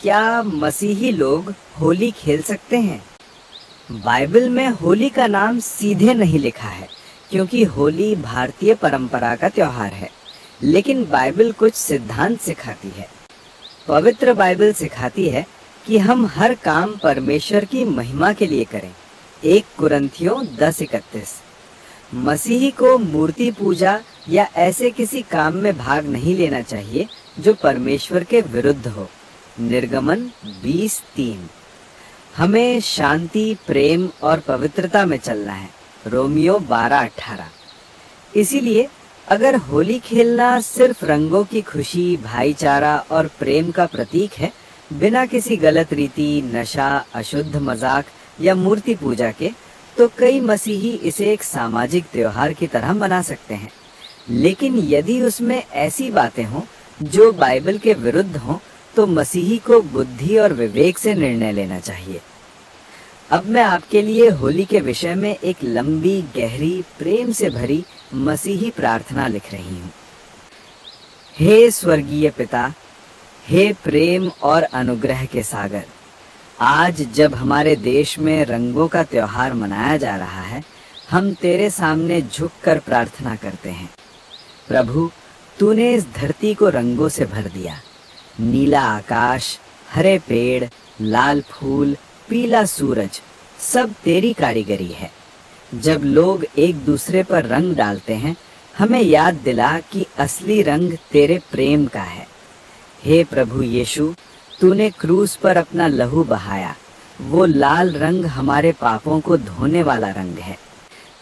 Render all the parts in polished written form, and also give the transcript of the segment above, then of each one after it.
क्या मसीही लोग होली खेल सकते हैं? बाइबल में होली का नाम सीधे नहीं लिखा है क्योंकि होली भारतीय परंपरा का त्योहार है, लेकिन बाइबल कुछ सिद्धांत सिखाती है। पवित्र बाइबल सिखाती है कि हम हर काम परमेश्वर की महिमा के लिए करें। 1 कुरिन्थियों 10:31। मसीही को मूर्ति पूजा या ऐसे किसी काम में भाग नहीं लेना चाहिए जो परमेश्वर के विरुद्ध हो। निर्गमन 20:3। हमें शांति, प्रेम और पवित्रता में चलना है। रोमियो 12:18। इसीलिए अगर होली खेलना सिर्फ रंगों की खुशी, भाईचारा और प्रेम का प्रतीक है, बिना किसी गलत रीति, नशा, अशुद्ध मजाक या मूर्ति पूजा के, तो कई मसीही इसे एक सामाजिक त्योहार की तरह मना सकते हैं। लेकिन यदि उसमें ऐसी बातें हों जो बाइबल के विरुद्ध हों, तो मसीही को बुद्धि और विवेक से निर्णय लेना चाहिए। अब मैं आपके लिए होली के विषय में एक लंबी, गहरी, प्रेम से भरी मसीही प्रार्थना लिख रही हूँ। हे स्वर्गीय पिता, हे प्रेम और अनुग्रह के सागर, आज जब हमारे देश में रंगों का त्योहार मनाया जा रहा है, हम तेरे सामने झुककर प्रार्थना करते हैं। प्रभु, तूने इस धरती को रंगों से भर दिया। नीला आकाश, हरे पेड़, लाल फूल, पीला सूरज, सब तेरी कारीगरी है। जब लोग एक दूसरे पर रंग डालते हैं, हमें याद दिला कि असली रंग तेरे प्रेम का है। हे प्रभु यीशु, तूने क्रूस पर अपना लहू बहाया। वो लाल रंग हमारे पापों को धोने वाला रंग है।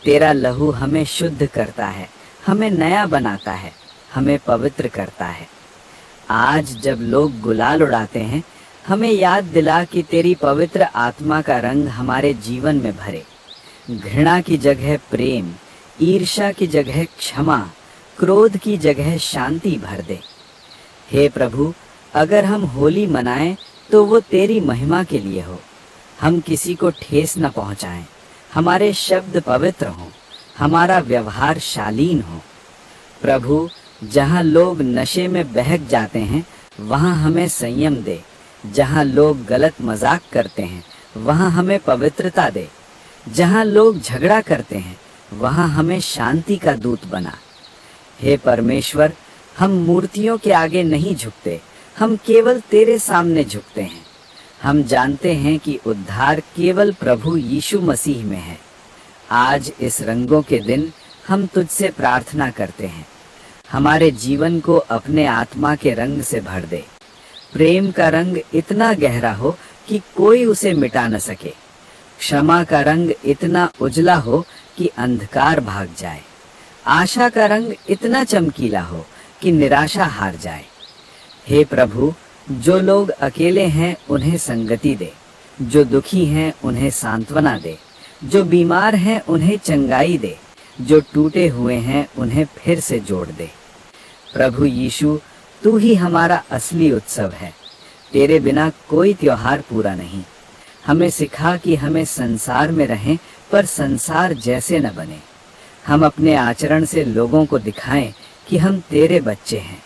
तेरा लहू हमें शुद्ध करता है, हमें नया बनाता है, हमें पवित्र करता है। आज जब लोग गुलाल उड़ाते हैं, हमें याद दिला कि तेरी पवित्र आत्मा का रंग हमारे जीवन में भरे। घृणा की जगह प्रेम, ईर्ष्या की जगह क्षमा, क्रोध की जगह शांति भर दे। हे प्रभु, अगर हम होली मनाएं तो वो तेरी महिमा के लिए हो। हम किसी को ठेस न पहुंचाएं, हमारे शब्द पवित्र हों, हमारा व्यवहार शालीन हो। प्रभु, जहाँ लोग नशे में बहक जाते हैं, वहाँ हमें संयम दे। जहाँ लोग गलत मजाक करते हैं, वहाँ हमें पवित्रता दे। जहाँ लोग झगड़ा करते हैं, वहाँ हमें शांति का दूत बना। हे परमेश्वर, हम मूर्तियों के आगे नहीं झुकते, हम केवल तेरे सामने झुकते हैं। हम जानते हैं कि उद्धार केवल प्रभु यीशु मसीह में है। आज इस रंगों के दिन हम तुझसे प्रार्थना करते हैं, हमारे जीवन को अपने आत्मा के रंग से भर दे। प्रेम का रंग इतना गहरा हो कि कोई उसे मिटा न सके। क्षमा का रंग इतना उजला हो कि अंधकार भाग जाए। आशा का रंग इतना चमकीला हो कि निराशा हार जाए। हे प्रभु, जो लोग अकेले हैं उन्हें संगति दे, जो दुखी हैं उन्हें सांत्वना दे, जो बीमार हैं उन्हें चंगाई दे, जो टूटे हुए हैं उन्हें फिर से जोड़ दे। प्रभु यीशु, तू ही हमारा असली उत्सव है। तेरे बिना कोई त्योहार पूरा नहीं। हमें सिखा कि हमें संसार में रहें पर संसार जैसे न बने। हम अपने आचरण से लोगों को दिखाएं कि हम तेरे बच्चे हैं।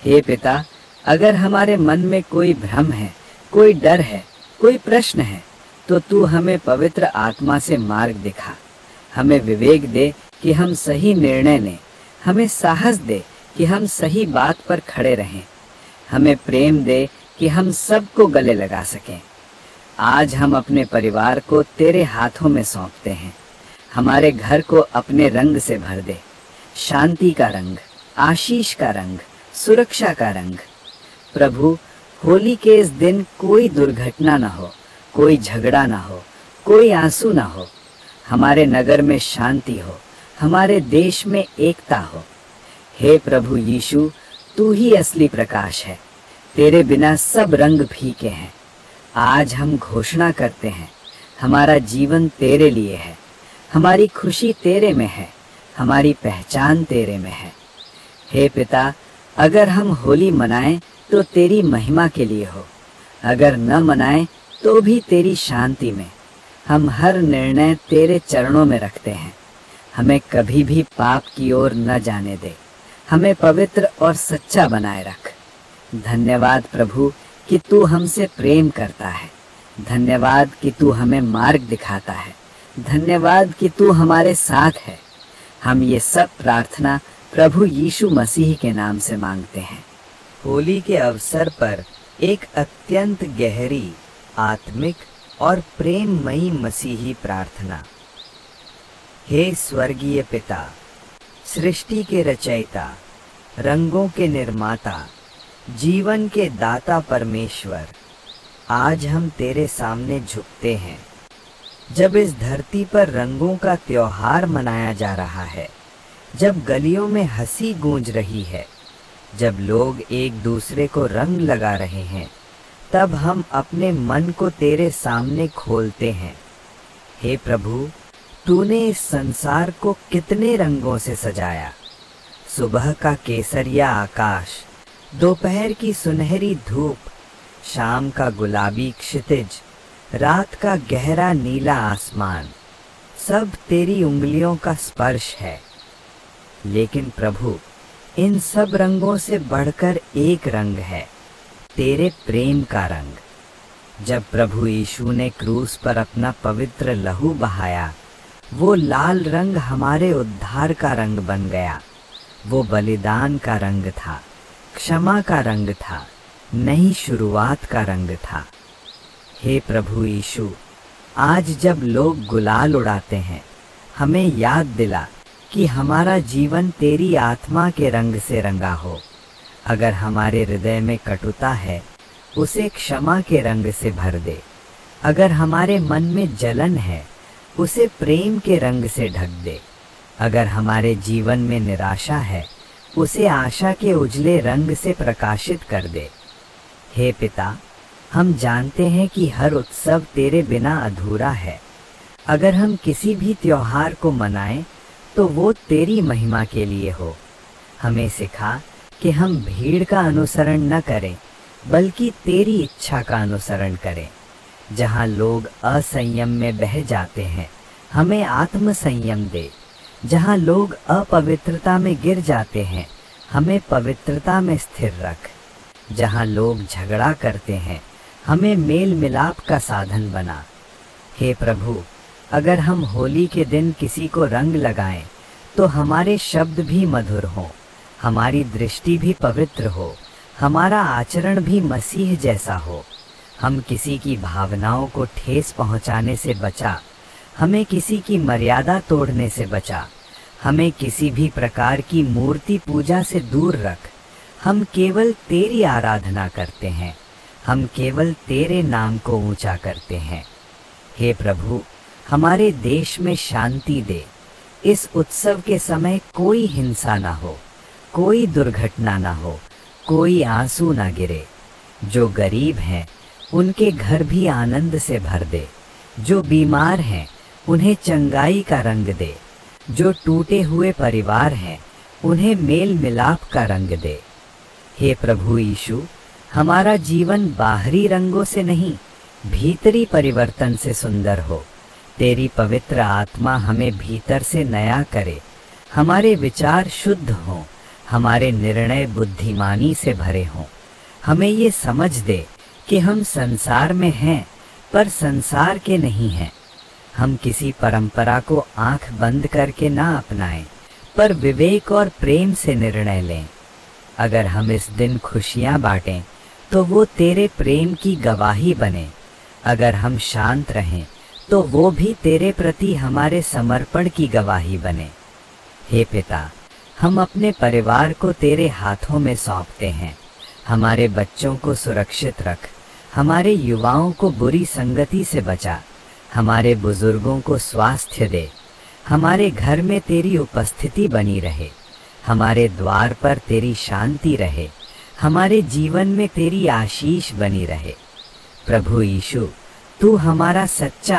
हे पिता, अगर हमारे मन में कोई भ्रम है, कोई डर है, कोई प्रश्न है, तो तू हमें पवित्र आत्मा से मार्ग दिखा। हमें विवेक दे कि हम सही निर्णय लें। हमें साहस दे कि हम सही बात पर खड़े रहें। हमें प्रेम दे कि हम सबको गले लगा सकें। आज हम अपने परिवार को तेरे हाथों में सौंपते हैं। हमारे घर को अपने रंग से भर दे। शांति का रंग, आशीष का रंग, सुरक्षा का रंग। प्रभु, होली के इस दिन कोई दुर्घटना न हो, कोई झगड़ा न हो, कोई आंसू न हो। हमारे नगर में शांति हो, हमारे देश में एकता हो। हे प्रभु यीशु, तू ही असली प्रकाश है। तेरे बिना सब रंग फीके हैं। आज हम घोषणा करते हैं, हमारा जीवन तेरे लिए है, हमारी खुशी तेरे में है, हमारी पहचान तेरे में है। हे पिता, अगर हम होली मनाएं तो तेरी महिमा के लिए हो, अगर न मनाएं तो भी तेरी शांति में। हम हर निर्णय तेरे चरणों में रखते हैं। हमें कभी भी पाप की ओर न जाने दे। हमें पवित्र और सच्चा बनाए रख। धन्यवाद प्रभु कि तू हमसे प्रेम करता है। धन्यवाद कि तू हमें मार्ग दिखाता है। धन्यवाद कि तू हमारे साथ है। हम ये सब प्रार्थना प्रभु यीशु मसीह के नाम से मांगते हैं। होली के अवसर पर एक अत्यंत गहरी, आत्मिक और प्रेममयी मसीही प्रार्थना। हे स्वर्गीय पिता, सृष्टि के रचयिता, रंगों के निर्माता, जीवन के दाता परमेश्वर, आज हम तेरे सामने झुकते हैं। जब इस धरती पर रंगों का त्योहार मनाया जा रहा है, जब गलियों में हंसी गूंज रही है, जब लोग एक दूसरे को रंग लगा रहे हैं, तब हम अपने मन को तेरे सामने खोलते हैं। हे प्रभु, तूने इस संसार को कितने रंगों से सजाया। सुबह का केसरिया आकाश, दोपहर की सुनहरी धूप, शाम का गुलाबी क्षितिज, रात का गहरा नीला आसमान, सब तेरी उंगलियों का स्पर्श है। लेकिन प्रभु, इन सब रंगों से बढ़कर एक रंग है, तेरे प्रेम का रंग। जब प्रभु यीशु ने क्रूस पर अपना पवित्र लहू बहाया, वो लाल रंग हमारे उद्धार का रंग बन गया। वो बलिदान का रंग था, क्षमा का रंग था, नई शुरुआत का रंग था। हे प्रभु यीशु, आज जब लोग गुलाल उड़ाते हैं, हमें याद दिला कि हमारा जीवन तेरी आत्मा के रंग से रंगा हो। अगर हमारे हृदय में कटुता है, उसे क्षमा के रंग से भर दे। अगर हमारे मन में जलन है, उसे प्रेम के रंग से ढक दे। अगर हमारे जीवन में निराशा है, उसे आशा के उजले रंग से प्रकाशित कर दे। हे पिता, हम जानते हैं कि हर उत्सव तेरे बिना अधूरा है। अगर हम किसी भी त्योहार को मनाएं, तो वो तेरी महिमा के लिए हो। हमें सिखा कि हम भीड़ का अनुसरण न करें, बल्कि तेरी इच्छा का अनुसरण करें। जहाँ लोग असंयम में बह जाते हैं, हमें आत्म संयम दे। जहाँ लोग अपवित्रता में गिर जाते हैं, हमें पवित्रता में स्थिर रख। जहाँ लोग झगड़ा करते हैं, हमें मेल मिलाप का साधन बना। हे प्रभु, अगर हम होली के दिन किसी को रंग लगाएं, तो हमारे शब्द भी मधुर हों, हमारी दृष्टि भी पवित्र हो, हमारा आचरण भी मसीह जैसा हो। हम किसी की भावनाओं को ठेस पहुंचाने से बचा, हमें किसी की मर्यादा तोड़ने से बचा। हमें किसी भी प्रकार की मूर्ति पूजा से दूर रख। हम केवल तेरी आराधना करते हैं, हम केवल तेरे नाम को ऊंचा करते हैं। हे प्रभु, हमारे देश में शांति दे। इस उत्सव के समय कोई हिंसा ना हो, कोई दुर्घटना ना हो, कोई आंसू ना गिरे। जो गरीब हैं, उनके घर भी आनंद से भर दे। जो बीमार हैं, उन्हें चंगाई का रंग दे। जो टूटे हुए परिवार हैं, उन्हें मेल मिलाप का रंग दे। हे प्रभु यीशु, हमारा जीवन बाहरी रंगों से नहीं, भीतरी परिवर्तन से सुंदर हो। तेरी पवित्र आत्मा हमें भीतर से नया करे। हमारे विचार शुद्ध हों, हमारे निर्णय बुद्धिमानी से भरे हों। हमें ये समझ दे कि हम संसार में हैं, पर संसार के नहीं हैं। हम किसी परंपरा को आंख बंद करके ना अपनाएं, पर विवेक और प्रेम से निर्णय लें। अगर हम इस दिन खुशियां बांटें, तो वो तेरे प्रेम की गवाही बने। अगर हम शांत रहें, तो वो भी तेरे प्रति हमारे समर्पण की गवाही बने। हे पिता, हम अपने परिवार को तेरे हाथों में सौंपते हैं। हमारे बच्चों को सुरक्षित रख, हमारे युवाओं को बुरी संगति से बचा, हमारे बुजुर्गों को स्वास्थ्य दे। हमारे घर में तेरी उपस्थिति बनी रहे, हमारे द्वार पर तेरी शांति रहे, हमारे जीवन में तेरी आशीष बनी रहे। प्रभु यीशु, तू हमारा सच्चा